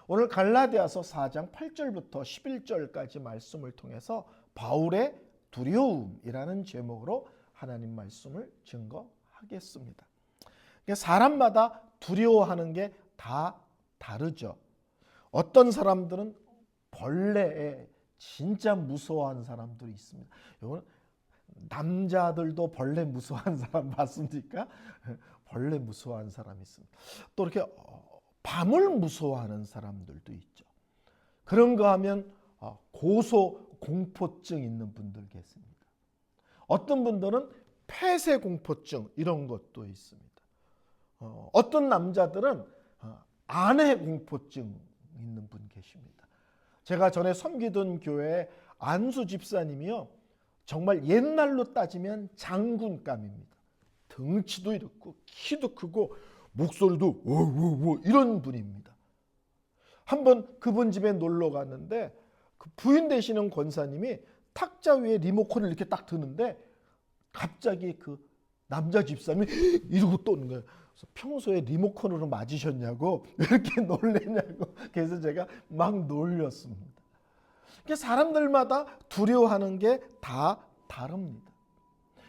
오늘 갈라디아서 4장 8절부터 11절까지 말씀을 통해서 바울의 두려움이라는 제목으로 하나님 말씀을 증거하겠습니다. 사람마다 두려워하는 게 다 다르죠. 어떤 사람들은 벌레에 진짜 무서워하는 사람들이 있습니다. 이건 남자들도 벌레 무서워하는 사람 봤습니까? 벌레 무서워하는 사람이 있습니다. 또 이렇게 밤을 무서워하는 사람들도 있죠. 그런 거 하면 고소 공포증 있는 분들 계십니다. 어떤 분들은 폐쇄 공포증 이런 것도 있습니다. 어떤 남자들은 아내 공포증 있는 분 계십니다. 제가 전에 섬기던 교회 안수 집사님이요, 정말 옛날로 따지면 장군감입니다. 덩치도 이렇고 키도 크고 목소리도 워워워 이런 분입니다. 한번 그분 집에 놀러 갔는데 그 부인 되시는 권사님이 탁자 위에 리모컨을 이렇게 딱 드는데 갑자기 그 남자 집사님이 이러고 떠오는 거예요. 그래서 평소에 리모컨으로 맞으셨냐고, 왜 이렇게 놀래냐고. 그래서 제가 막 놀렸습니다. 사람들마다 두려워하는 게 다 다릅니다.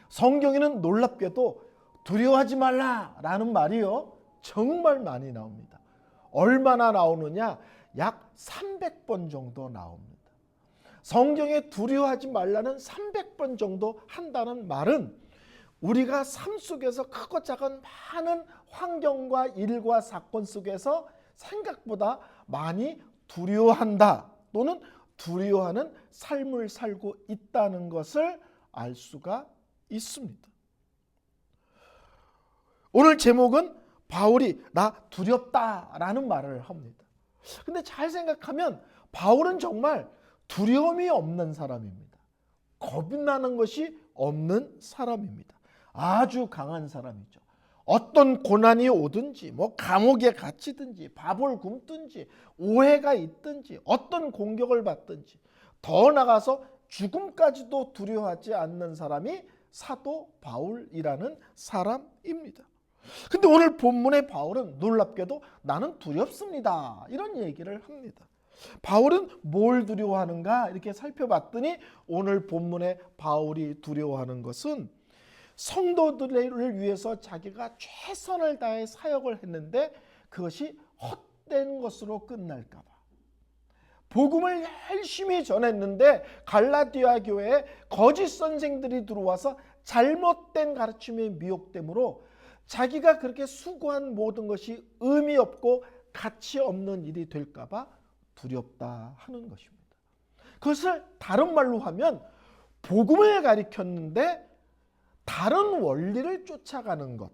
성경에는 놀랍게도 두려워하지 말라라는 말이요, 정말 많이 나옵니다. 얼마나 나오느냐? 약 300번 정도 나옵니다. 성경에 두려워하지 말라는 300번 정도 한다는 말은 우리가 삶 속에서 크고 작은 많은 환경과 일과 사건 속에서 생각보다 많이 두려워한다, 또는 두려워하는 삶을 살고 있다는 것을 알 수가 있습니다. 오늘 제목은 바울이 나 두렵다라는 말을 합니다. 근데 잘 생각하면 바울은 정말 두려움이 없는 사람입니다. 겁이 나는 것이 없는 사람입니다. 아주 강한 사람이죠. 어떤 고난이 오든지, 감옥에 갇히든지, 밥을 굶든지, 오해가 있든지, 어떤 공격을 받든지, 더 나아가서 죽음까지도 두려워하지 않는 사람이 사도 바울이라는 사람입니다. 근데 오늘 본문의 바울은 놀랍게도 나는 두렵습니다, 이런 얘기를 합니다. 바울은 뭘 두려워하는가 이렇게 살펴봤더니 오늘 본문의 바울이 두려워하는 것은 성도들을 위해서 자기가 최선을 다해 사역을 했는데 그것이 헛된 것으로 끝날까 봐. 복음을 열심히 전했는데 갈라디아 교회에 거짓 선생들이 들어와서 잘못된 가르침에 미혹됨으로 자기가 그렇게 수고한 모든 것이 의미 없고 가치 없는 일이 될까 봐 두렵다 하는 것입니다. 그것을 다른 말로 하면 복음을 가르쳤는데 다른 원리를 쫓아가는 것,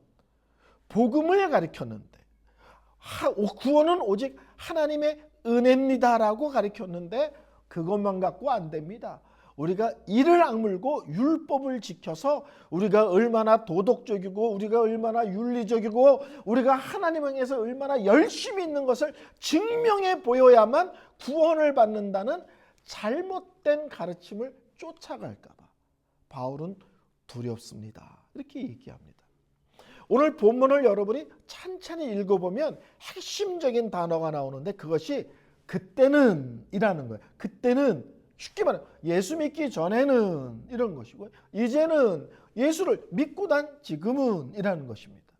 복음을 가르쳤는데 구원은 오직 하나님의 은혜입니다라고 가르쳤는데 그것만 갖고 안 됩니다. 우리가 이를 악물고 율법을 지켜서 우리가 얼마나 도덕적이고 우리가 얼마나 윤리적이고 우리가 하나님 향해서 얼마나 열심히 있는 것을 증명해 보여야만 구원을 받는다는 잘못된 가르침을 쫓아갈까 봐 바울은 두렵습니다, 이렇게 얘기합니다. 오늘 본문을 여러분이 찬찬히 읽어보면 핵심적인 단어가 나오는데 그것이 그때는 이라는 거예요. 그때는 쉽게 말해 예수 믿기 전에는 이런 것이고, 이제는 예수를 믿고 난 지금은 이라는 것입니다.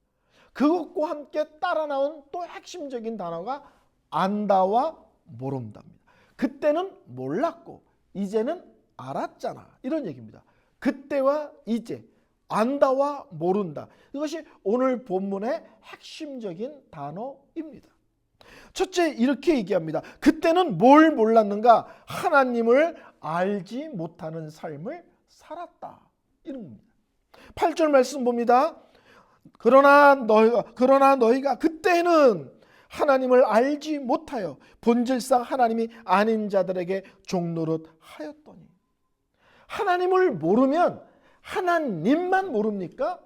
그것과 함께 따라 나온 또 핵심적인 단어가 안다와 모른다입니다. 그때는 몰랐고 이제는 알았잖아, 이런 얘기입니다. 그때와 이제, 안다와 모른다, 이것이 오늘 본문의 핵심적인 단어입니다. 첫째, 이렇게 얘기합니다. 그때는 뭘 몰랐는가? 하나님을 알지 못하는 삶을 살았다, 이런 겁니다. 8절 말씀 봅니다. 그러나 너희가 그때는 하나님을 알지 못하여 본질상 하나님이 아닌 자들에게 종노릇 하였더니. 하나님을 모르면 하나님만 모릅니까?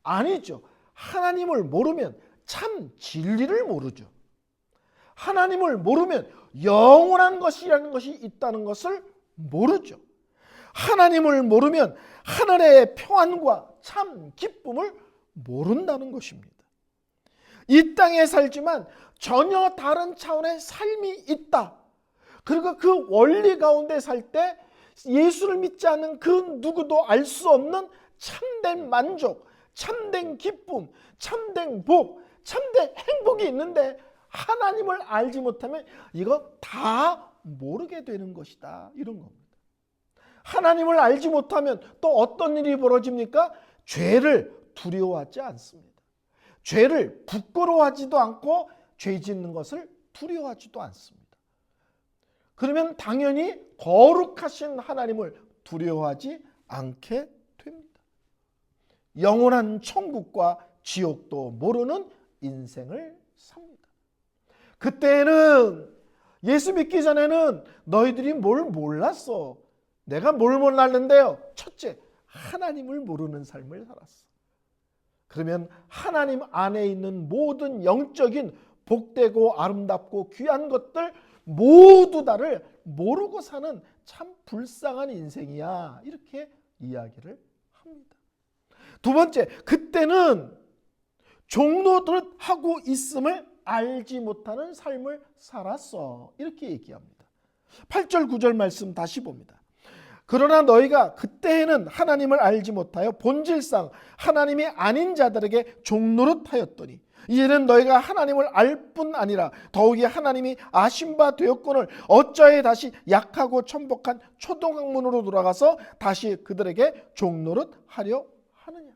아니죠. 하나님을 모르면 참 진리를 모르죠. 하나님을 모르면 영원한 것이라는 것이 있다는 것을 모르죠. 하나님을 모르면 하늘의 평안과 참 기쁨을 모른다는 것입니다. 이 땅에 살지만 전혀 다른 차원의 삶이 있다. 그리고 그 원리 가운데 살 때 예수를 믿지 않는 그 누구도 알 수 없는 참된 만족, 참된 기쁨, 참된 복, 참된 행복이 있는데 하나님을 알지 못하면 이거 다 모르게 되는 것이다. 이런 겁니다. 하나님을 알지 못하면 또 어떤 일이 벌어집니까? 죄를 두려워하지 않습니다. 죄를 부끄러워하지도 않고 죄 짓는 것을 두려워하지도 않습니다. 그러면 당연히 거룩하신 하나님을 두려워하지 않게 됩니다. 영원한 천국과 지옥도 모르는 인생을 삽니다. 그때는 예수 믿기 전에는 너희들이 뭘 몰랐어. 내가 뭘 몰랐는데요. 첫째, 하나님을 모르는 삶을 살았어. 그러면 하나님 안에 있는 모든 영적인 복되고 아름답고 귀한 것들 모두 다를 모르고 사는 참 불쌍한 인생이야. 이렇게 이야기를 합니다. 두 번째, 그때는 종노릇 하고 있음을 알지 못하는 삶을 살았어. 이렇게 얘기합니다. 8절 9절 말씀 다시 봅니다. 그러나 너희가 그때에는 하나님을 알지 못하여 본질상 하나님이 아닌 자들에게 종노릇하였더니 이제는 너희가 하나님을 알 뿐 아니라 더욱이 하나님이 아신 바 되었거늘 어찌하여 다시 약하고 천복한 초동학문으로 돌아가서 다시 그들에게 종노릇하려 하느냐.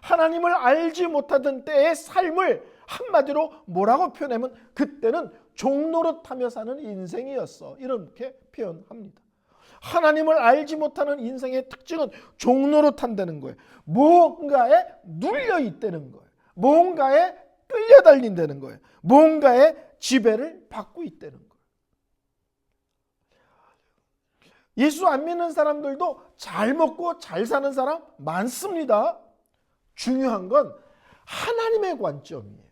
하나님을 알지 못하던 때의 삶을 한마디로 뭐라고 표현하면 그때는 종노릇하며 사는 인생이었어. 이렇게 표현합니다. 하나님을 알지 못하는 인생의 특징은 종노릇한다는 거예요. 뭔가에 눌려 있다는 거예요. 뭔가에 끌려달린다는 거예요. 뭔가에 지배를 받고 있다는 거예요. 예수 안 믿는 사람들도 잘 먹고 잘 사는 사람 많습니다. 중요한 건 하나님의 관점이에요.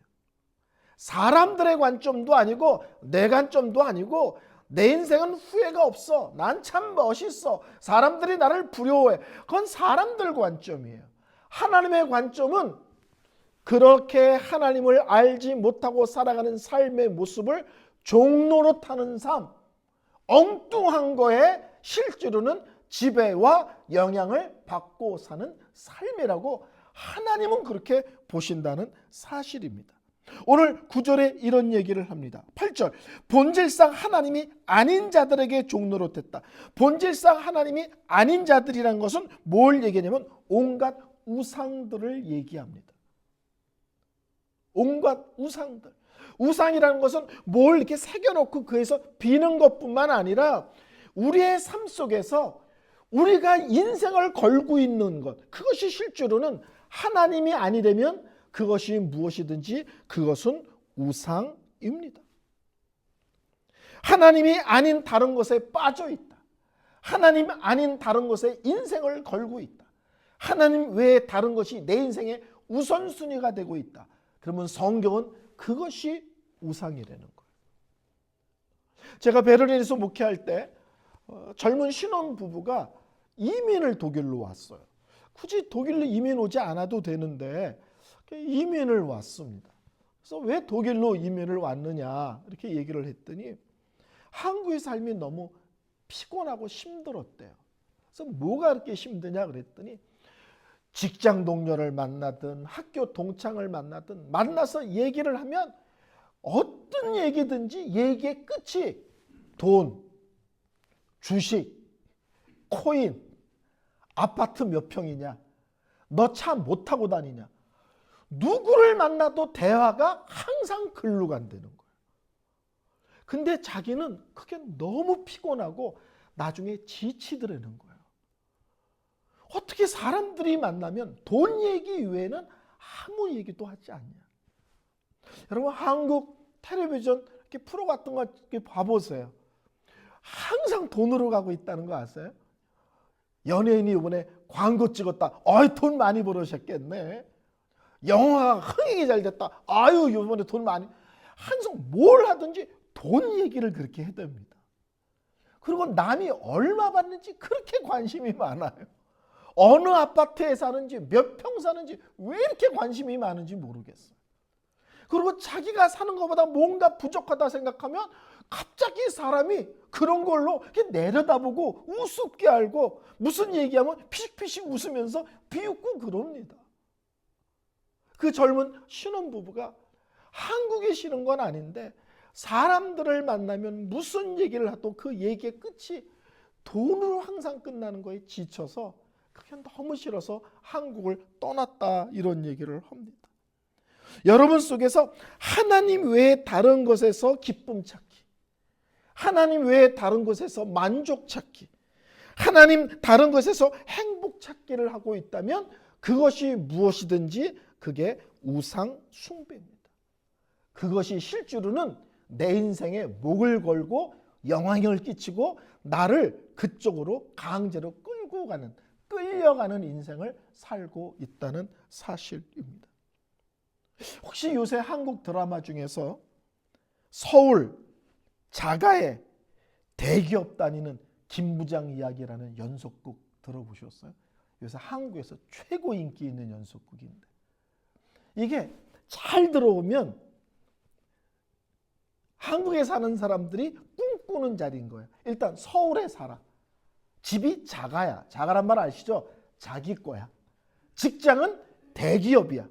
사람들의 관점도 아니고 내 관점도 아니고 내 인생은 후회가 없어. 난 참 멋있어. 사람들이 나를 부러워해. 그건 사람들 관점이에요. 하나님의 관점은 그렇게 하나님을 알지 못하고 살아가는 삶의 모습을 종노릇하는 삶, 엉뚱한 거에 실제로는 지배와 영향을 받고 사는 삶이라고 하나님은 그렇게 보신다는 사실입니다. 오늘 9절에 이런 얘기를 합니다. 8절, 본질상 하나님이 아닌 자들에게 종노릇했다. 본질상 하나님이 아닌 자들이란 것은 뭘 얘기하냐면 온갖 우상들을 얘기합니다. 온갖 우상들. 우상이라는 것은 뭘 이렇게 새겨놓고 그에서 비는 것뿐만 아니라 우리의 삶 속에서 우리가 인생을 걸고 있는 것, 그것이 실제로는 하나님이 아니라면 그것이 무엇이든지 그것은 우상입니다. 하나님이 아닌 다른 것에 빠져 있다. 하나님 아닌 다른 것에 인생을 걸고 있다. 하나님 외에 다른 것이 내 인생의 우선순위가 되고 있다. 그러면 성경은 그것이 우상이라는 거예요. 제가 베를린에서 목회할 때 젊은 신혼 부부가 이민을 독일로 왔어요. 굳이 독일로 이민 오지 않아도 되는데 이민을 왔습니다. 그래서 왜 독일로 이민을 왔느냐 이렇게 얘기를 했더니 한국의 삶이 너무 피곤하고 힘들었대요. 그래서 뭐가 그렇게 힘드냐 그랬더니 직장 동료를 만나든 학교 동창을 만나든 만나서 얘기를 하면 어떤 얘기든지 얘기의 끝이 돈, 주식, 코인, 아파트 몇 평이냐, 너 차 못 타고 다니냐, 누구를 만나도 대화가 항상 글로 간다는 거예요. 근데 자기는 그게 너무 피곤하고 나중에 지치더라는 거예요. 어떻게 사람들이 만나면 돈 얘기 외에는 아무 얘기도 하지 않냐. 여러분 한국 텔레비전 이렇게 프로 같은 거 이렇게 봐보세요. 항상 돈으로 가고 있다는 거 아세요? 연예인이 이번에 광고 찍었다. 아유 돈 많이 벌으셨겠네. 영화가 흥행이 잘 됐다. 아유 이번에 돈 많이. 항상 뭘 하든지 돈 얘기를 그렇게 해댑니다. 그리고 남이 얼마 받는지 그렇게 관심이 많아요. 어느 아파트에 사는지 몇 평 사는지 왜 이렇게 관심이 많은지 모르겠어요. 그리고 자기가 사는 것보다 뭔가 부족하다 생각하면 갑자기 사람이 그런 걸로 이렇게 내려다보고 우습게 알고 무슨 얘기하면 피식피식 웃으면서 비웃고 그럽니다. 그 젊은 신혼부부가 한국에 쉬는 건 아닌데 사람들을 만나면 무슨 얘기를 하도 그 얘기의 끝이 돈으로 항상 끝나는 거에 지쳐서 그게 너무 싫어서 한국을 떠났다 이런 얘기를 합니다. 여러분 속에서 하나님 외에 다른 것에서 기쁨 찾기, 하나님 외에 다른 것에서 만족 찾기, 하나님 다른 것에서 행복 찾기를 하고 있다면 그것이 무엇이든지 그게 우상 숭배입니다. 그것이 실제로는 내 인생에 목을 걸고 영향을 끼치고 나를 그쪽으로 강제로 끌고 가는, 끌려가는 인생을 살고 있다는 사실입니다. 혹시 요새 한국 드라마 중에서 서울 자가에 대기업 다니는 김부장 이야기라는 연속극 들어보셨어요? 요새 한국에서 최고 인기 있는 연속극인데 이게 잘 들어오면 한국에 사는 사람들이 꿈꾸는 자리인 거예요. 일단 서울에 살아. 집이 자가야. 자가란 말 아시죠? 자기 거야. 직장은 대기업이야.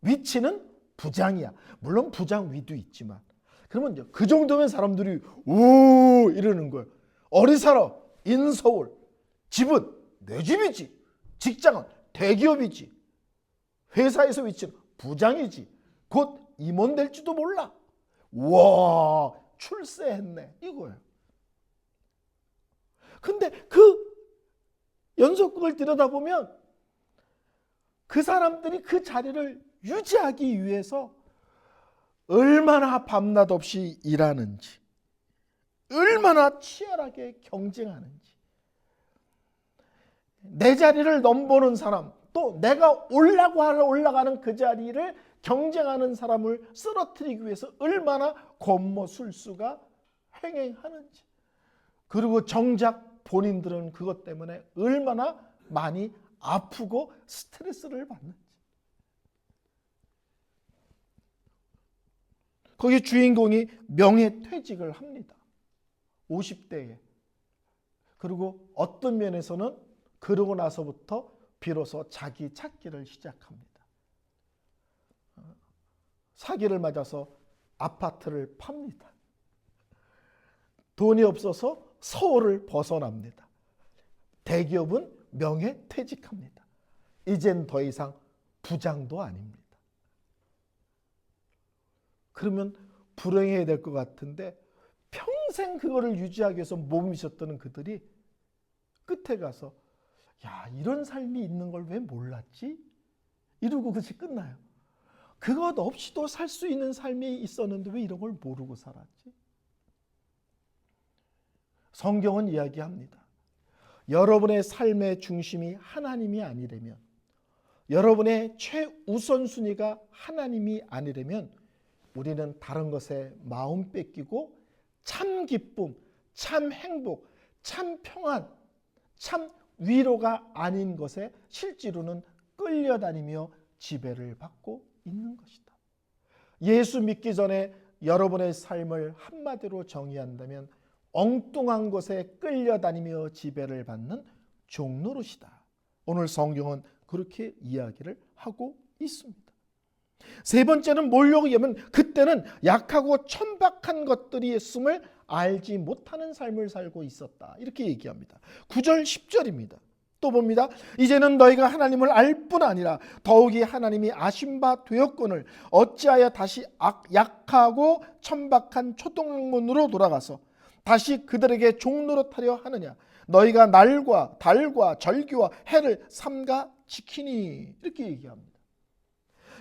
위치는 부장이야. 물론 부장 위도 있지만. 그러면 이제 그 정도면 사람들이 오 이러는 거예요. 어디 살아? 인서울. 집은 내 집이지. 직장은 대기업이지. 회사에서 위치는 부장이지. 곧 임원 될지도 몰라. 와 출세했네 이거예요. 근데 그 연속극을 들여다보면 그 사람들이 그 자리를 유지하기 위해서 얼마나 밤낮 없이 일하는지, 얼마나 치열하게 경쟁하는지, 내 자리를 넘보는 사람, 또 내가 올라가는 그 자리를 경쟁하는 사람을 쓰러뜨리기 위해서 얼마나 권모술수가 행행하는지, 그리고 정작 본인들은 그것 때문에 얼마나 많이 아프고 스트레스를 받는지. 거기 주인공이 명예퇴직을 합니다. 50대에. 그리고 어떤 면에서는 그러고 나서부터 비로소 자기 찾기를 시작합니다. 사기를 맞아서 아파트를 팝니다. 돈이 없어서 서울을 벗어납니다. 대기업은 명예퇴직합니다. 이젠 더 이상 부장도 아닙니다. 그러면 불행해야 될 것 같은데 평생 그거를 유지하기 위해서 몸이 셨던 그들이 끝에 가서 야 이런 삶이 있는 걸 왜 몰랐지? 이러고 그것이 끝나요. 그것 없이도 살 수 있는 삶이 있었는데 왜 이런 걸 모르고 살았지? 성경은 이야기합니다. 여러분의 삶의 중심이 하나님이 아니라면, 여러분의 최우선순위가 하나님이 아니라면 우리는 다른 것에 마음 뺏기고 참 기쁨, 참 행복, 참 평안, 참 위로가 아닌 것에 실제로는 끌려다니며 지배를 받고 있는 것이다. 예수 믿기 전에 여러분의 삶을 한마디로 정의한다면 엉뚱한 것에 끌려다니며 지배를 받는 종노릇이다. 오늘 성경은 그렇게 이야기를 하고 있습니다. 세 번째는 뭐라고 하면 그때는 약하고 천박한 것들이 있음을 알지 못하는 삶을 살고 있었다. 이렇게 얘기합니다. 9절 10절입니다. 또 봅니다. 이제는 너희가 하나님을 알 뿐 아니라 더욱이 하나님이 아신 바 되었거늘 어찌하여 다시 약하고 천박한 초동학문으로 돌아가서 다시 그들에게 종노릇하려 하느냐. 너희가 날과 달과 절기와 해를 삼가 지키니. 이렇게 얘기합니다.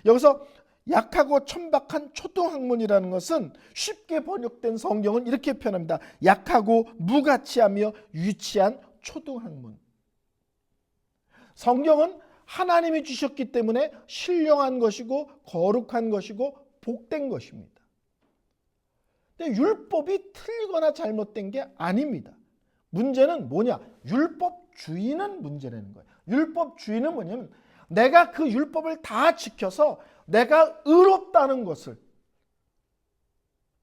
여기서 약하고 천박한 초등학문이라는 것은 쉽게 번역된 성경은 이렇게 표현합니다. 약하고 무가치하며 유치한 초등학문. 성경은 하나님이 주셨기 때문에 신령한 것이고 거룩한 것이고 복된 것입니다. 근데 율법이 틀리거나 잘못된 게 아닙니다. 문제는 뭐냐? 율법주의는 문제라는 거예요. 율법주의는 뭐냐면 내가 그 율법을 다 지켜서 내가 의롭다는 것을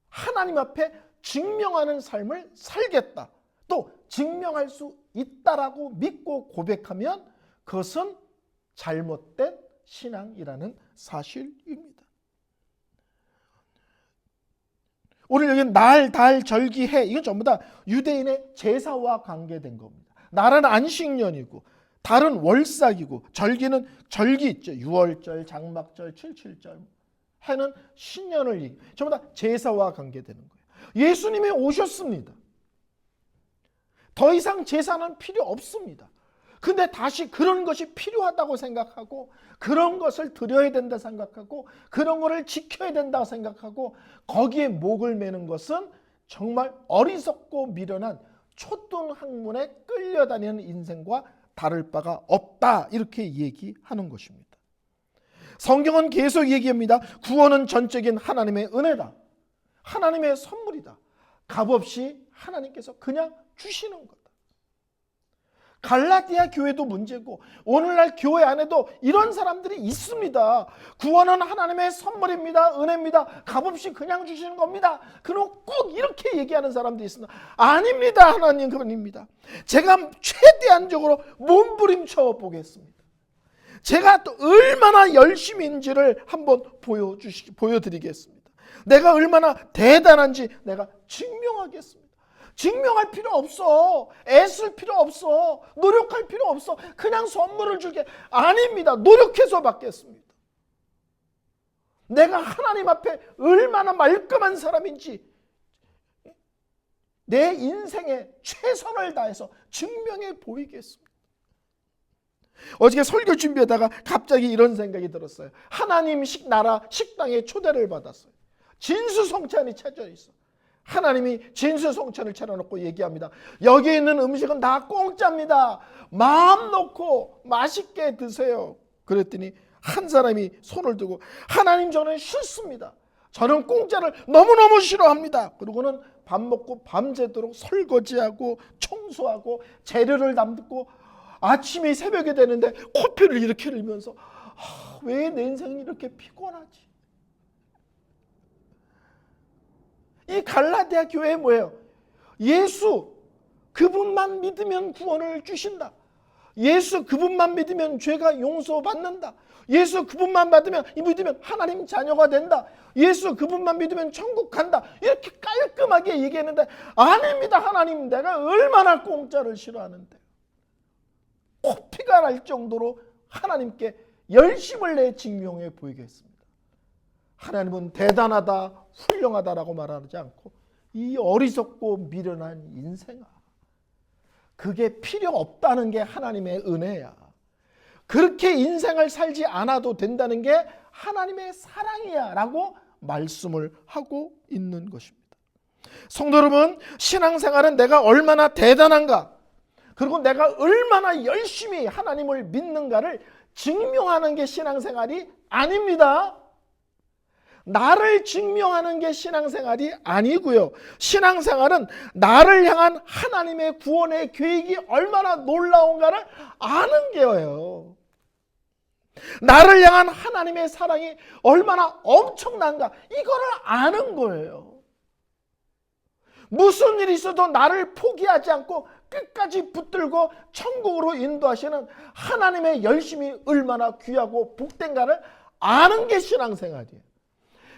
하나님 앞에 증명하는 삶을 살겠다. 또 증명할 수 있다라고 믿고 고백하면 그것은 잘못된 신앙이라는 사실입니다. 오늘 여기 날, 달, 절기, 해 이건 전부 다 유대인의 제사와 관계된 겁니다. 날은 안식년이고 달은 월삭이고 절기는 절기 있죠. 6월절, 장막절, 77절. 해는 신년을 전부 다 제사와 관계되는 거예요. 예수님이 오셨습니다. 더 이상 제사는 필요 없습니다. 근데 다시 그런 것이 필요하다고 생각하고 그런 것을 드려야 된다 생각하고 그런 것을 지켜야 된다고 생각하고 거기에 목을 매는 것은 정말 어리석고 미련한 초등학문에 끌려다니는 인생과 다를 바가 없다, 이렇게 얘기하는 것입니다. 성경은 계속 얘기합니다. 구원은 전적인 하나님의 은혜다. 하나님의 선물이다. 값없이 하나님께서 그냥 주시는 거다. 갈라디아 교회도 문제고 오늘날 교회 안에도 이런 사람들이 있습니다. 구원은 하나님의 선물입니다. 은혜입니다. 값없이 그냥 주시는 겁니다. 그럼 꼭 이렇게 얘기하는 사람들이 있습니다. 아닙니다. 하나님 그분입니다. 제가 최대한적으로 몸부림쳐 보겠습니다. 제가 또 얼마나 열심인지를 한번 보여드리겠습니다. 내가 얼마나 대단한지 내가 증명하겠습니다. 증명할 필요 없어. 애쓸 필요 없어. 노력할 필요 없어. 그냥 선물을 줄게. 아닙니다. 노력해서 받겠습니다. 내가 하나님 앞에 얼마나 말끔한 사람인지 내 인생에 최선을 다해서 증명해 보이겠습니다. 어저께 설교 준비하다가 갑자기 이런 생각이 들었어요. 하나님 나라 식당에 초대를 받았어요. 진수성찬이 차져 있어. 하나님이 진수성찬을 차려놓고 얘기합니다. 여기 있는 음식은 다 공짜입니다. 마음 놓고 맛있게 드세요. 그랬더니 한 사람이 손을 들고 하나님 저는 싫습니다. 저는 공짜를 너무너무 싫어합니다. 그러고는 밥 먹고 밤새도록 설거지하고 청소하고 재료를 담고 아침이 새벽이 되는데 코피를 이렇게 흘리면서 왜 내 인생은 이렇게 피곤하지? 이 갈라디아 교회 뭐예요? 예수 그분만 믿으면 구원을 주신다. 예수 그분만 믿으면 죄가 용서받는다. 예수 그분만 믿으면 하나님 자녀가 된다. 예수 그분만 믿으면 천국 간다. 이렇게 깔끔하게 얘기했는데 아닙니다. 하나님 내가 얼마나 공짜를 싫어하는데 코피가 날 정도로 하나님께 열심을 내 증명해 보이겠습니다. 하나님은 대단하다, 훌륭하다라고 말하지 않고 이 어리석고 미련한 인생아, 그게 필요 없다는 게 하나님의 은혜야. 그렇게 인생을 살지 않아도 된다는 게 하나님의 사랑이야 라고 말씀을 하고 있는 것입니다. 성도 여러분, 신앙생활은 내가 얼마나 대단한가, 그리고 내가 얼마나 열심히 하나님을 믿는가를 증명하는 게 신앙생활이 아닙니다. 나를 증명하는 게 신앙생활이 아니고요. 신앙생활은 나를 향한 하나님의 구원의 계획이 얼마나 놀라운가를 아는 게요. 나를 향한 하나님의 사랑이 얼마나 엄청난가 이거를 아는 거예요. 무슨 일이 있어도 나를 포기하지 않고 끝까지 붙들고 천국으로 인도하시는 하나님의 열심이 얼마나 귀하고 복된가를 아는 게 신앙생활이에요.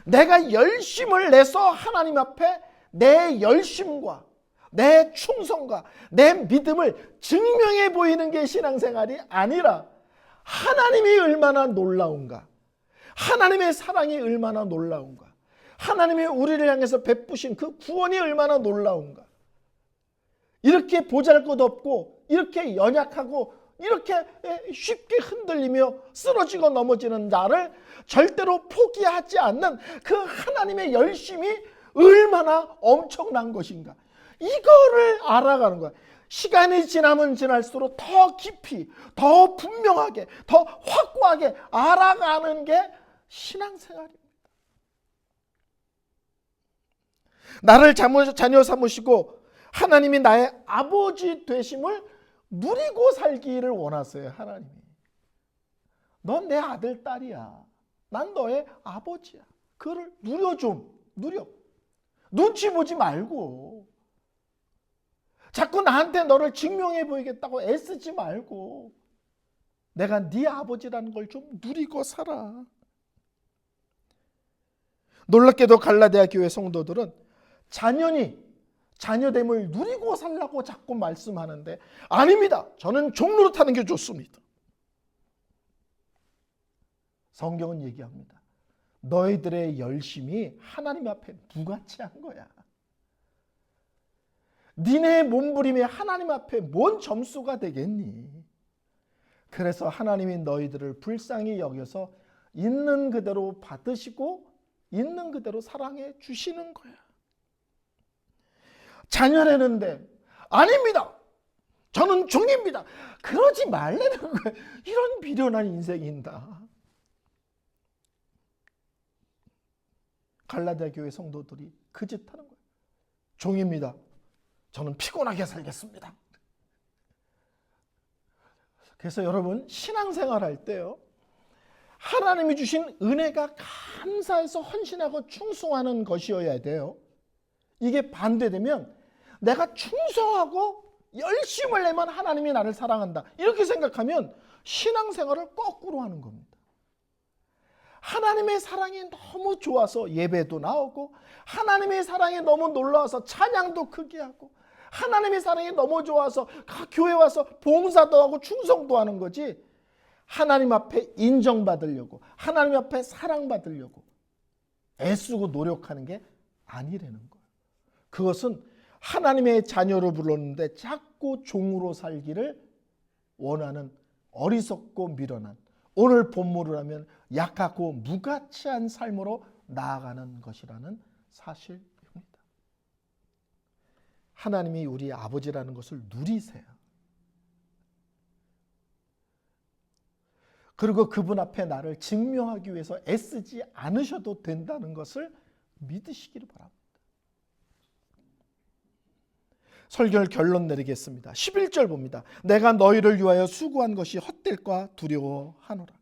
내가 열심을 내서 하나님 앞에 내 열심과 내 충성과 내 믿음을 증명해 보이는 게 신앙생활이 아니라 하나님이 얼마나 놀라운가, 하나님의 사랑이 얼마나 놀라운가, 하나님이 우리를 향해서 베푸신 그 구원이 얼마나 놀라운가, 이렇게 보잘것없고 이렇게 연약하고 이렇게 쉽게 흔들리며 쓰러지고 넘어지는 나를 절대로 포기하지 않는 그 하나님의 열심이 얼마나 엄청난 것인가, 이거를 알아가는 거야. 시간이 지나면 지날수록 더 깊이, 더 분명하게, 더 확고하게 알아가는 게 신앙생활입니다. 나를 자녀 삼으시고 하나님이 나의 아버지 되심을 누리고 살기를 원하세요. 하나님이 넌 내 아들 딸이야. 난 너의 아버지야. 그를 누려 좀. 누려. 눈치 보지 말고. 자꾸 나한테 너를 증명해 보이겠다고 애쓰지 말고 내가 네 아버지라는 걸 좀 누리고 살아. 놀랍게도 갈라디아 교회 성도들은 자녀됨을 누리고 살라고 자꾸 말씀하는데 아닙니다. 저는 종노릇하는 게 좋습니다. 성경은 얘기합니다. 너희들의 열심이 하나님 앞에 무가치한 거야. 니네 몸부림이 하나님 앞에 뭔 점수가 되겠니? 그래서 하나님이 너희들을 불쌍히 여겨서 있는 그대로 받으시고 있는 그대로 사랑해 주시는 거야. 자녀라는데 아닙니다. 저는 종입니다. 그러지 말라는 거야. 이런 비련한 인생인다. 갈라디아 교회 성도들이 그 짓 하는 거예요. 종입니다. 저는 피곤하게 살겠습니다. 그래서 여러분 신앙생활 할 때요. 하나님이 주신 은혜가 감사해서 헌신하고 충성하는 것이어야 돼요. 이게 반대되면 내가 충성하고 열심을 내면 하나님이 나를 사랑한다. 이렇게 생각하면 신앙생활을 거꾸로 하는 겁니다. 하나님의 사랑이 너무 좋아서 예배도 나오고 하나님의 사랑이 너무 놀라워서 찬양도 크게 하고 하나님의 사랑이 너무 좋아서 교회 와서 봉사도 하고 충성도 하는 거지 하나님 앞에 인정받으려고 하나님 앞에 사랑받으려고 애쓰고 노력하는 게 아니라는 거예요. 그것은 하나님의 자녀로 불렀는데 자꾸 종으로 살기를 원하는 어리석고 미련한 오늘 본문을 하면 약하고 무가치한 삶으로 나아가는 것이라는 사실입니다. 하나님이 우리 아버지라는 것을 누리세요. 그리고 그분 앞에 나를 증명하기 위해서 애쓰지 않으셔도 된다는 것을 믿으시기를 바랍니다. 설교를 결론 내리겠습니다. 11절 봅니다. 내가 너희를 위하여 수고한 것이 헛될까 두려워하노라.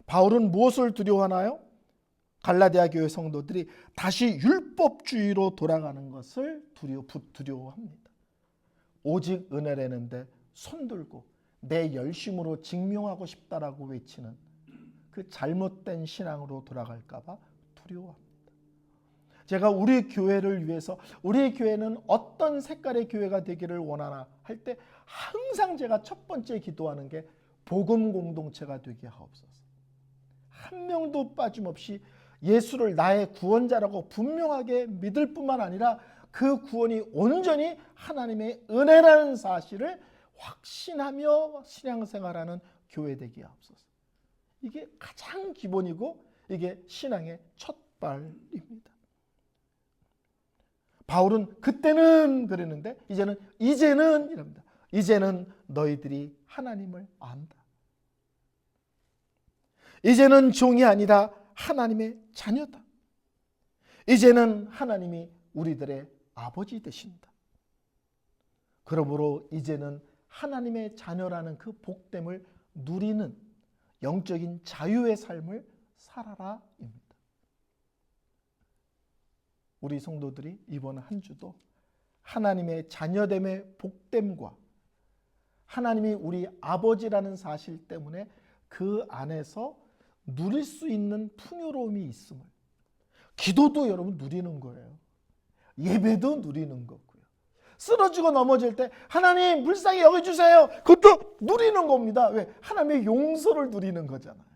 바울은 무엇을 두려워하나요? 갈라디아 교회 성도들이 다시 율법주의로 돌아가는 것을 두려워합니다. 오직 은혜라는데 손들고 내 열심으로 증명하고 싶다라고 외치는 그 잘못된 신앙으로 돌아갈까 봐 두려워합니다. 제가 우리 교회를 위해서 우리 교회는 어떤 색깔의 교회가 되기를 원하나 할 때 항상 제가 첫 번째 기도하는 게 복음 공동체가 되게 하옵소서. 한 명도 빠짐없이 예수를 나의 구원자라고 분명하게 믿을 뿐만 아니라 그 구원이 온전히 하나님의 은혜라는 사실을 확신하며 신앙생활하는 교회 되게 하옵소서. 이게 가장 기본이고 이게 신앙의 첫 발입니다. 바울은 그때는 그랬는데 이제는 이랍니다. 이제는 너희들이 하나님을 안다. 이제는 종이 아니라 하나님의 자녀다. 이제는 하나님이 우리들의 아버지 되신다. 그러므로 이제는 하나님의 자녀라는 그 복됨을 누리는 영적인 자유의 삶을 살아라입니다. 우리 성도들이 이번 한 주도 하나님의 자녀됨의 복됨과 하나님이 우리 아버지라는 사실 때문에 그 안에서 누릴 수 있는 풍요로움이 있음을, 기도도 여러분 누리는 거예요. 예배도 누리는 거고요. 쓰러지고 넘어질 때 하나님 불쌍히 여겨주세요. 그것도 누리는 겁니다. 왜? 하나님의 용서를 누리는 거잖아요.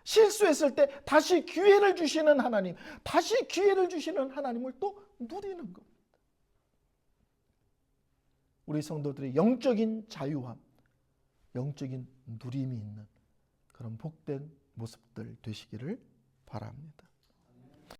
실수했을 때 다시 기회를 주시는 하나님, 다시 기회를 주시는 하나님을 또 누리는 겁니다. 우리 성도들의 영적인 자유함, 영적인 누림이 있는 그런 복된 모습들 되시기를 바랍니다.